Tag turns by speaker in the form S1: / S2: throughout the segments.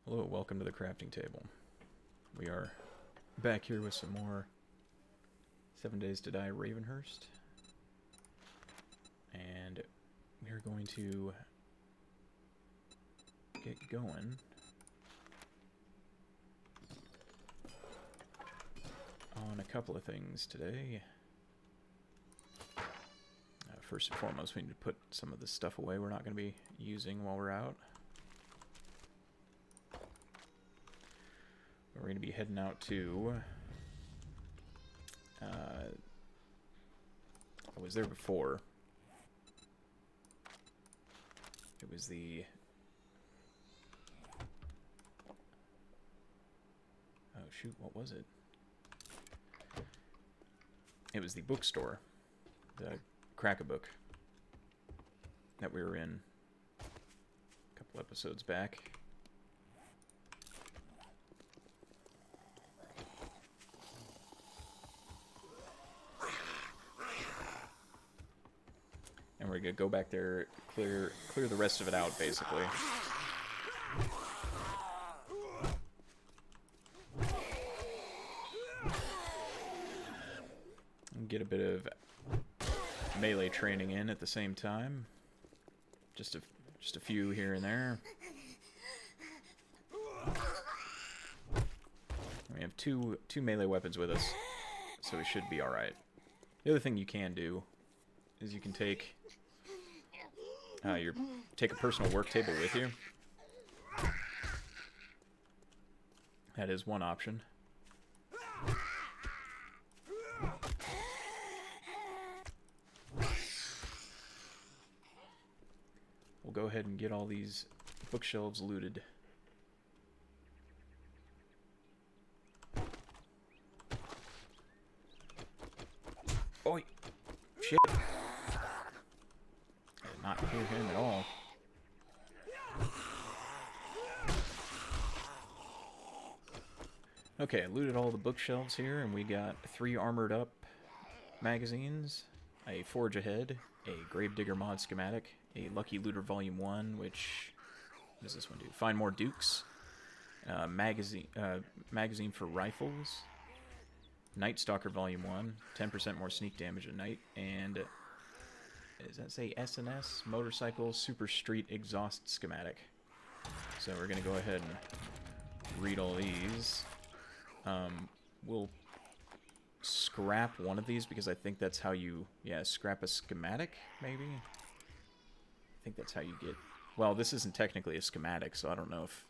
S1: Hello, welcome to the crafting table. We are back here with some more 7 Days to Die Ravenhearst. And we're going to get going on a couple of things today. First and foremost, we need to put some of the stuff away we're not going to be using while we're out. We're going to be heading out to... I was there before. It was the... Oh shoot, what was it? It was the bookstore. The Crack-a-Book that we were in a couple episodes back. And we're gonna go back there, clear the rest of it out, basically. And get a bit of melee training in at the same time. Just a few here and there. We have two melee weapons with us, so we should be all right. The other thing you can do is you can take take a personal work table with you. That is one option. We'll go ahead and get all these bookshelves looted. Oh, shit. I did not hear him at all. Okay, I looted all the bookshelves here, and we got 3 armored up magazines, a Forge Ahead, a Gravedigger mod schematic, a Lucky Looter Volume 1, which... what does this one do? Find more dukes. Magazine for rifles. Night Stalker Volume 1, 10% more sneak damage at night, and... does that say S&S? Motorcycle Super Street Exhaust Schematic. So we're going to go ahead and read all these. We'll scrap one of these because I think that's how you... yeah, scrap a schematic, maybe? I think that's how you get... well, this isn't technically a schematic, so I don't know if...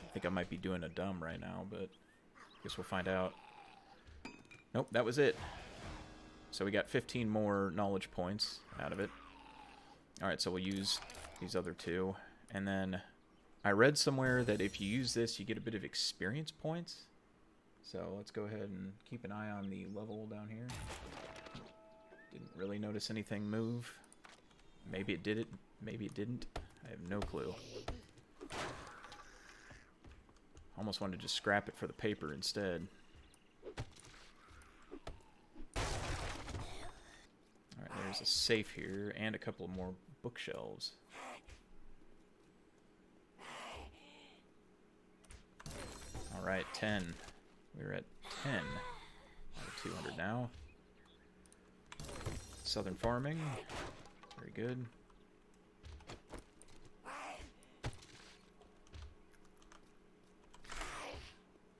S1: I think I might be doing a dumb right now, but I guess we'll find out. Nope, that was it. So we got 15 more knowledge points out of it. Alright, so we'll use these other 2. And then I read somewhere that if you use this, you get a bit of experience points. So let's go ahead and keep an eye on the level down here. Didn't really notice anything move. Maybe it did it, maybe it didn't. I have no clue. Almost wanted to just scrap it for the paper instead. Alright, there's a safe here, and a couple more bookshelves. Alright, 10. We're at 10 out of 200 now. Southern farming. Very good.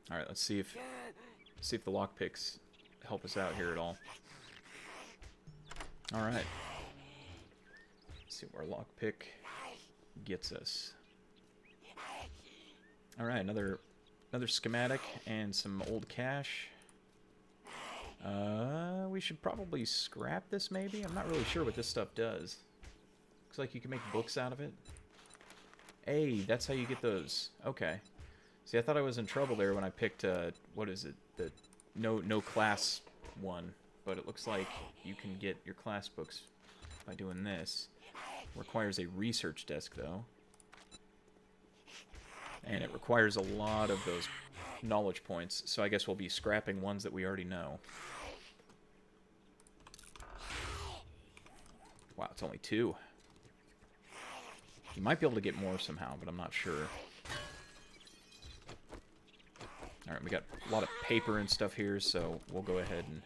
S1: Alright, let's see if the lockpicks help us out here at all. Alright. Let's see where lockpick gets us. Alright, another schematic and some old cash. We should probably scrap this, maybe? I'm not really sure what this stuff does. Looks like you can make books out of it. Hey, that's how you get those. Okay. See, I thought I was in trouble there when I picked, what is it? The no class one. But it looks like you can get your class books by doing this. Requires a research desk, though. And it requires a lot of those knowledge points, so I guess we'll be scrapping ones that we already know. Wow, it's only 2. You might be able to get more somehow, but I'm not sure. Alright, we got a lot of paper and stuff here, so we'll go ahead and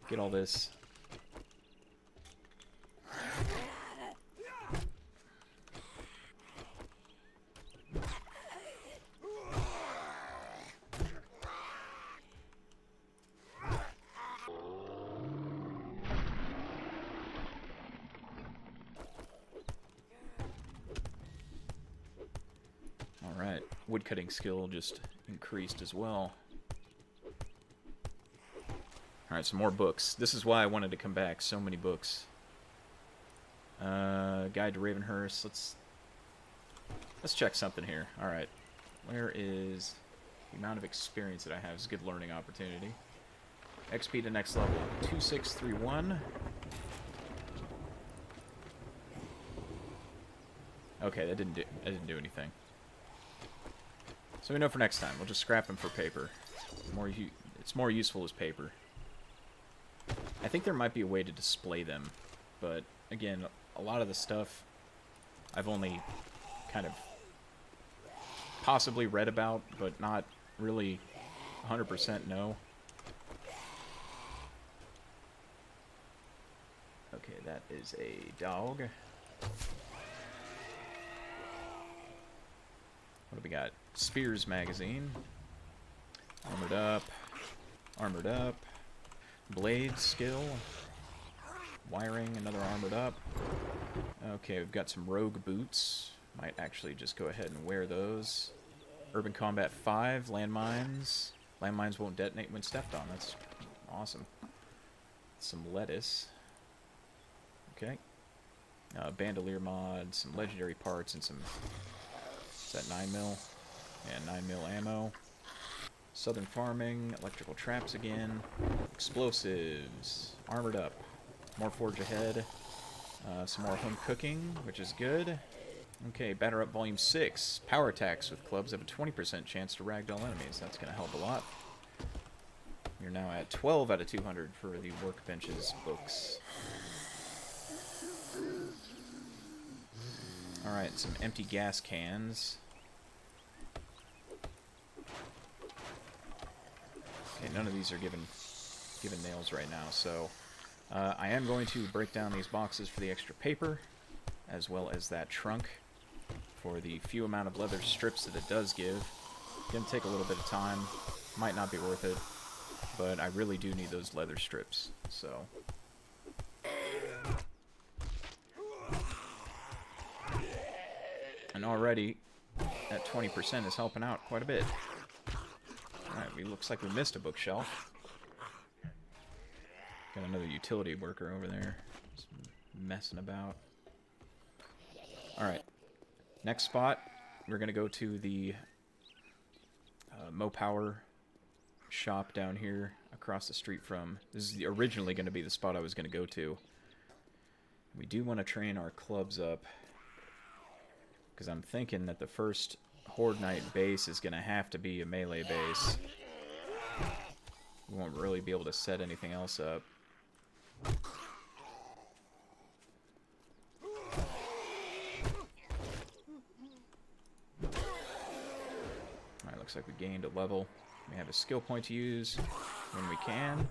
S1: get all this. Alright, woodcutting skill just increased as well. Alright, some more books. This is why I wanted to come back. So many books. Guide to Ravenhearst. Let's check something here. Alright. Where is the amount of experience that I have? Is a good learning opportunity. XP to next level. 2631. Okay, that didn't do anything. So we know for next time. We'll just scrap them for paper. It's more useful as paper. I think there might be a way to display them, but again, a lot of the stuff I've only kind of possibly read about, but not really 100% know. Okay, that is a dog. What do we got? Spears magazine. Armored up. Armored up. Blade skill. Wiring, another armored up. Okay, we've got some rogue boots. Might actually just go ahead and wear those. Urban Combat 5, landmines. Landmines won't detonate when stepped on. That's awesome. Some lettuce. Okay. Bandolier mod, some legendary parts, and some... Is that 9mm? Yeah, 9mm ammo. Southern farming, electrical traps again. Explosives. Armored up. More forge ahead. Some more home cooking, which is good. Okay, Batter Up Volume 6. Power attacks with clubs have a 20% chance to ragdoll enemies. That's going to help a lot. You're now at 12 out of 200 for the workbenches books. Alright, some empty gas cans. Okay, none of these are given nails right now, so I am going to break down these boxes for the extra paper, as well as that trunk for the few amount of leather strips that it does give. Gonna take a little bit of time, might not be worth it, but I really do need those leather strips, so... And already, that 20% is helping out quite a bit. Alright, looks like we missed a bookshelf. Got another utility worker over there, just messing about. Alright, next spot, we're going to go to the Mopower shop down here, across the street from... This is originally going to be the spot I was going to go to. We do want to train our clubs up, because I'm thinking that the first Horde Knight base is going to have to be a melee base. We won't really be able to set anything else up. Alright, looks like we gained a level. We have a skill point to use when we can.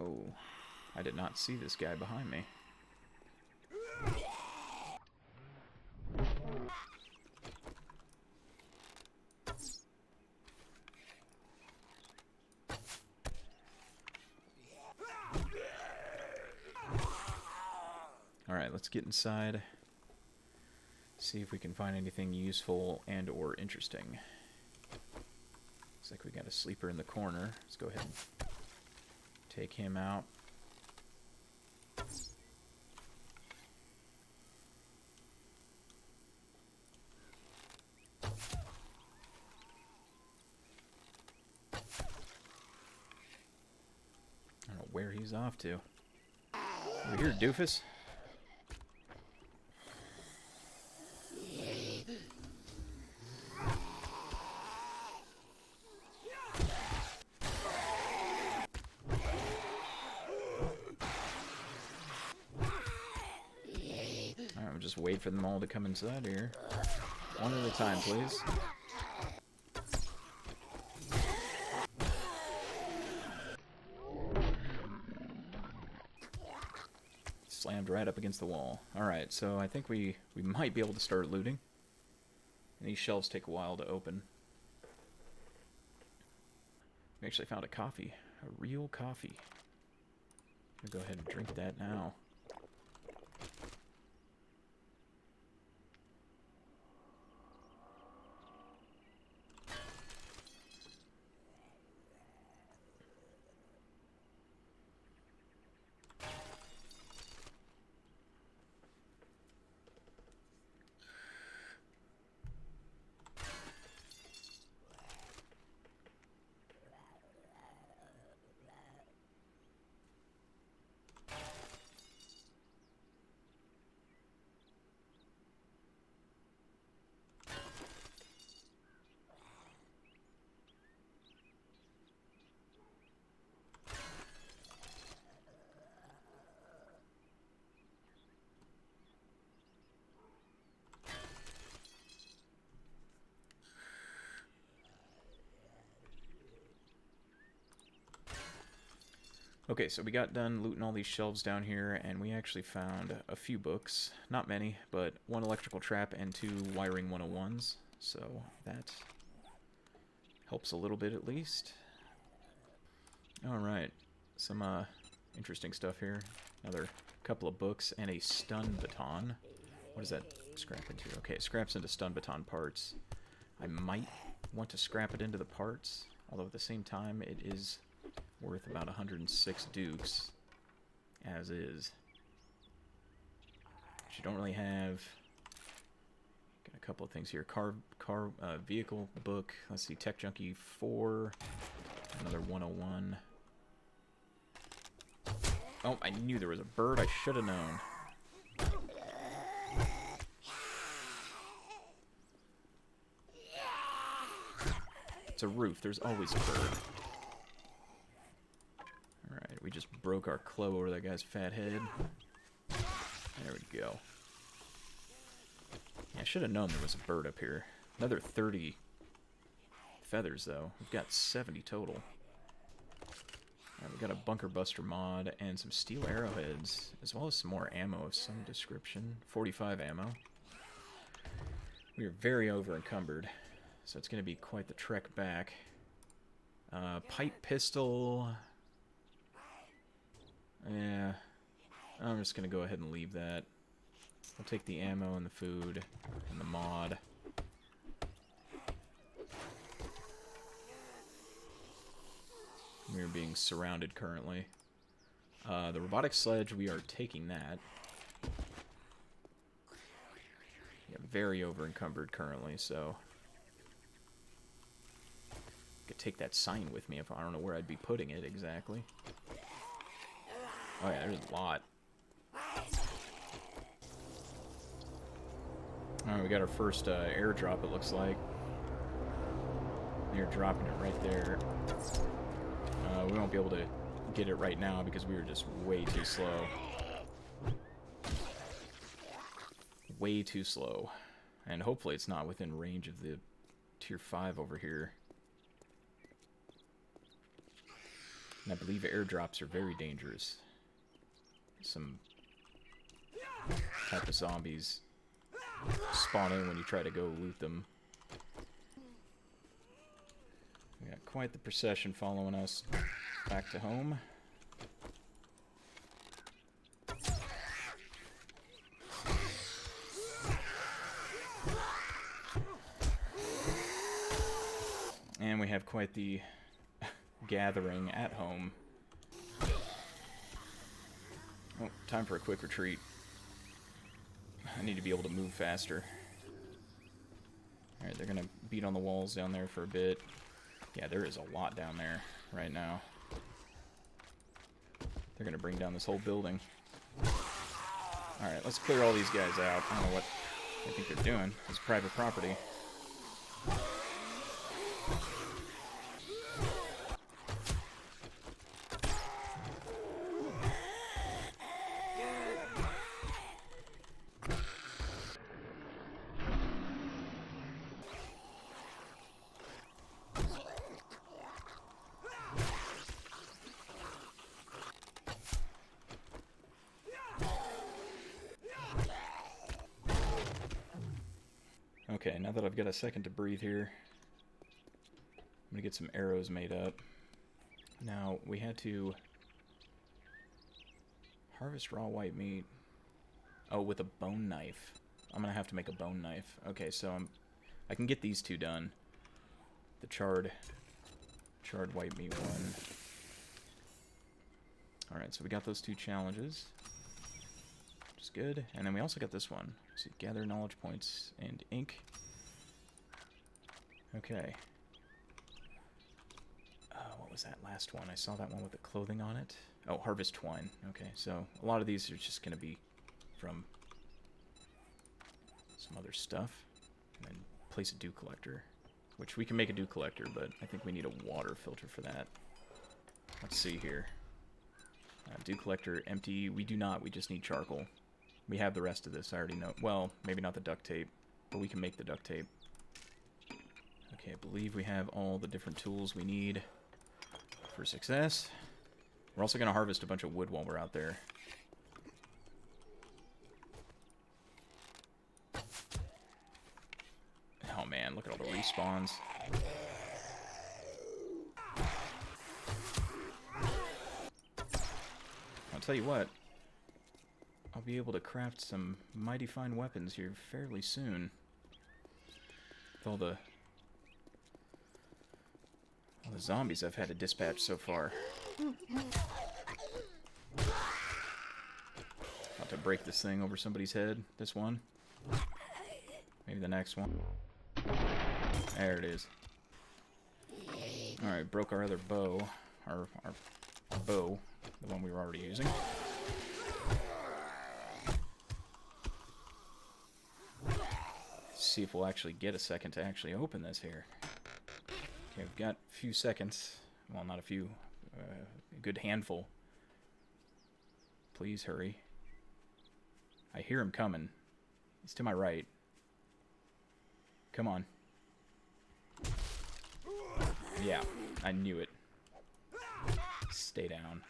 S1: Oh, I did not see this guy behind me. Alright, let's get inside. See if we can find anything useful and or interesting. Looks like we got a sleeper in the corner. Let's go ahead and take him out. I don't know where he's off to. Over here, doofus. just wait for them all to come inside here. One at a time, please. Slammed right up against the wall. Alright, so I think we might be able to start looting. And these shelves take a while to open. We actually found a coffee. A real coffee. I'm gonna go ahead and drink that now. Okay, so we got done looting all these shelves down here, and we actually found a few books. Not many, but one electrical trap and 2 wiring 101s. So that helps a little bit at least. Alright, some interesting stuff here. Another couple of books and a stun baton. What does that scrap into? Okay, it scraps into stun baton parts. I might want to scrap it into the parts, although at the same time it is worth about 106 dukes, as is. But you don't really have... Got a couple of things here. Vehicle book. Let's see, Tech Junkie 4. Another 101. Oh, I knew there was a bird. I should have known. It's a roof. There's always a bird. Alright, we just broke our club over that guy's fat head. There we go. Yeah, I should have known there was a bird up here. Another 30 feathers, though. We've got 70 total. Alright, we got a bunker buster mod and some steel arrowheads, as well as some more ammo of some description. 45 ammo. We are very over encumbered, so it's going to be quite the trek back. Pipe pistol. Yeah, I'm just going to go ahead and leave that. I'll take the ammo and the food and the mod. We are being surrounded currently. The robotic sledge, we are taking that. Yeah, very over encumbered currently, so I could take that sign with me if I don't know where I'd be putting it exactly. Oh yeah, there's a lot. Alright, we got our first airdrop, it looks like. They're dropping it right there. We won't be able to get it right now because we were just way too slow. Way too slow. And hopefully it's not within range of the tier 5 over here. And I believe airdrops are very dangerous. Some type of zombies spawn in when you try to go loot them. We got quite the procession following us back to home. And we have quite the gathering at home. Oh, time for a quick retreat. I need to be able to move faster. Alright, they're gonna beat on the walls down there for a bit. Yeah, there is a lot down there right now. They're gonna bring down this whole building. Alright, let's clear all these guys out. I don't know what I think they're doing. It's private property. got a second to breathe here. I'm gonna get some arrows made up. Now, we had to harvest raw white meat. Oh, with a bone knife. I'm gonna have to make a bone knife. Okay, so I can get these two done. The charred white meat one. Alright, so we got those two challenges. Which is good. And then we also got this one. So gather knowledge points and ink. Okay. What was that last one? I saw that one with the clothing on it. Oh, harvest twine. Okay, so a lot of these are just going to be from some other stuff. And then place a dew collector. Which we can make a dew collector, but I think we need a water filter for that. Let's see here. Dew collector empty. We do not. We just need charcoal. We have the rest of this. I already know. Well, maybe not the duct tape, but we can make the duct tape. Okay, I believe we have all the different tools we need for success. We're also going to harvest a bunch of wood while we're out there. Oh man, look at all the respawns. I'll tell you what, I'll be able to craft some mighty fine weapons here fairly soon. With all the zombies I've had to dispatch so far. About to break this thing over somebody's head. This one. Maybe the next one. There it is. Alright, broke our other bow. Our bow. The one we were already using. Let's see if we'll actually get a second to actually open this here. Okay, we've got a few seconds. Well, not a few. A good handful. Please hurry. I hear him coming. He's to my right. Come on. Yeah, I knew it. Stay down.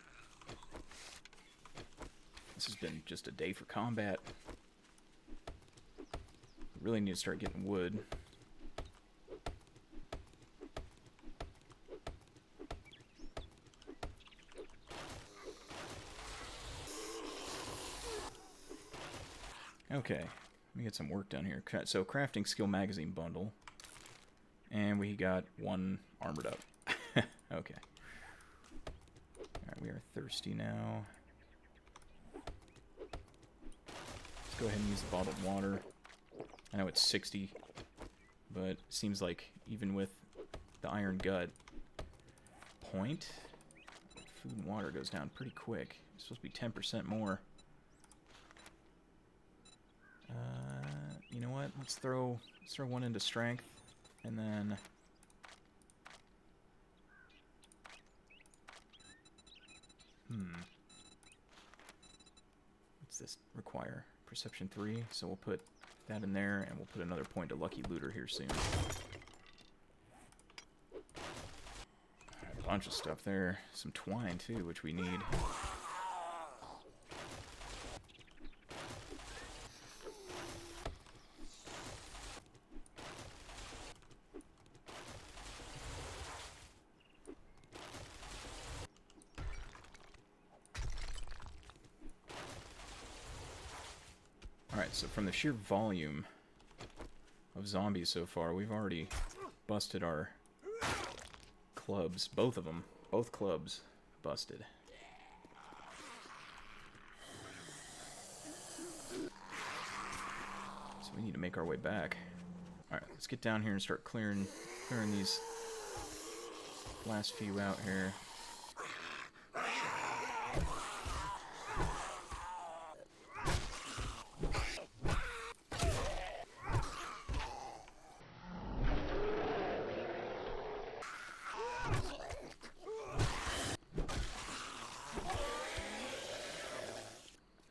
S1: This has been just a day for combat. Really need to start getting wood. Okay, let me get some work done here. So, crafting skill magazine bundle. And we got one armored up. Okay. Alright, we are thirsty now. Let's go ahead and use the bottled water. I know it's 60, but it seems like even with the iron gut point, food and water goes down pretty quick. It's supposed to be 10% more. You know what? Let's throw one into strength, and then what's this require? Perception 3. So we'll put that in there, and we'll put another point to Lucky Looter here soon. A bunch of stuff there. Some twine too, which we need. Alright, so from the sheer volume of zombies so far, we've already busted our clubs. Both of them. Both clubs busted. So we need to make our way back. Alright, let's get down here and start clearing these last few out here.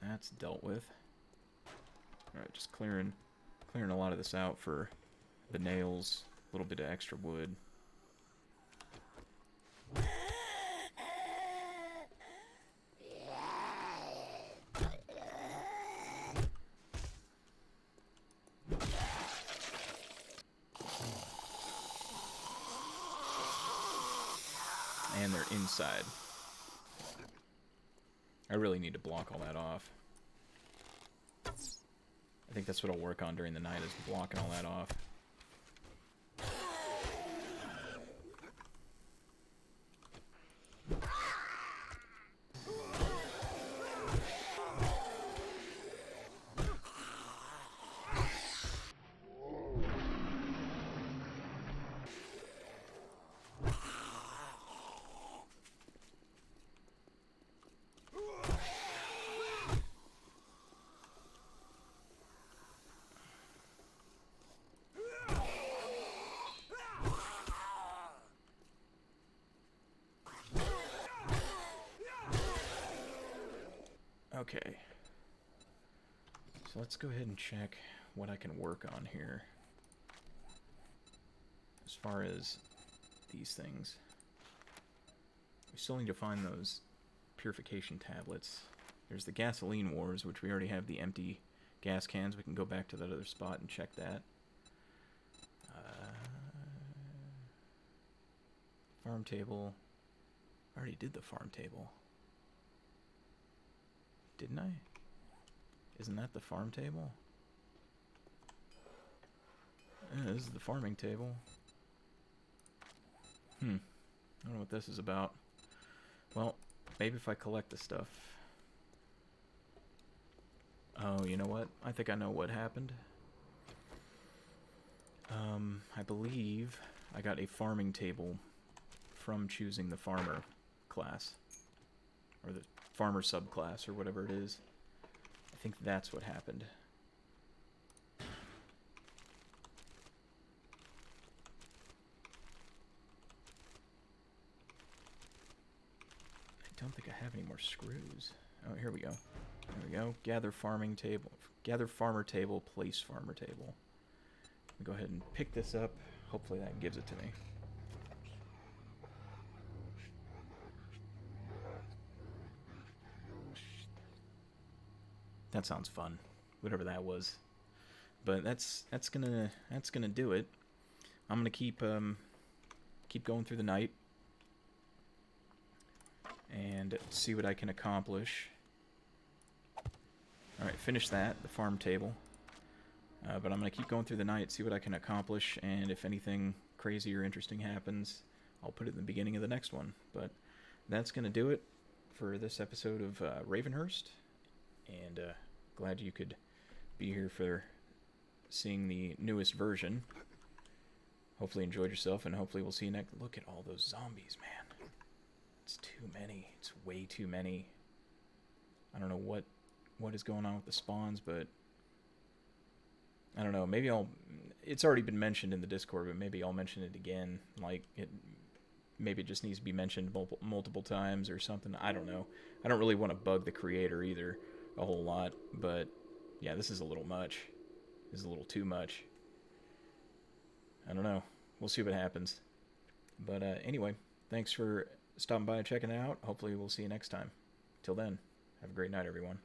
S1: That's dealt with. Alright, just clearing a lot of this out for the nails, a little bit of extra wood. And they're inside. I really need to block all that off. I think that's what I'll work on during the night, is blocking all that off. Okay. So let's go ahead and check what I can work on here. As far as these things. We still need to find those purification tablets. There's the gasoline wars, which we already have the empty gas cans. We can go back to that other spot and check that. Farm table. I already did the farm table. Didn't I? Isn't that the farm table? Yeah, this is the farming table. I don't know what this is about. Well, maybe if I collect the stuff. Oh, you know what? I think I know what happened. I believe I got a farming table from choosing the farmer class. Or the farmer subclass, or whatever it is. I think that's what happened. I don't think I have any more screws. Oh, here we go. There we go. Gather farming table. Gather farmer table. Place farmer table. Go ahead and pick this up. Hopefully that gives it to me. That sounds fun. Whatever that was. But that's gonna do it. I'm gonna keep going through the night and see what I can accomplish. Alright, finish that, the farm table. But I'm going to keep going through the night, see what I can accomplish, and if anything crazy or interesting happens, I'll put it in the beginning of the next one. But that's going to do it for this episode of Ravenhearst, and glad you could be here for seeing the newest version. Hopefully you enjoyed yourself, and hopefully we'll see you next. Look at all those zombies, man. It's too many. It's way too many. I don't know what is going on with the spawns, but I don't know. Maybe it's already been mentioned in the Discord, but maybe I'll mention it again. Like, maybe it just needs to be mentioned multiple times or something. I don't know. I don't really want to bug the creator either a whole lot, but yeah, this is a little much. This is a little too much. I don't know. We'll see what happens. But anyway, thanks for stopping by and checking it out. Hopefully we'll see you next time. Till then, have a great night, everyone.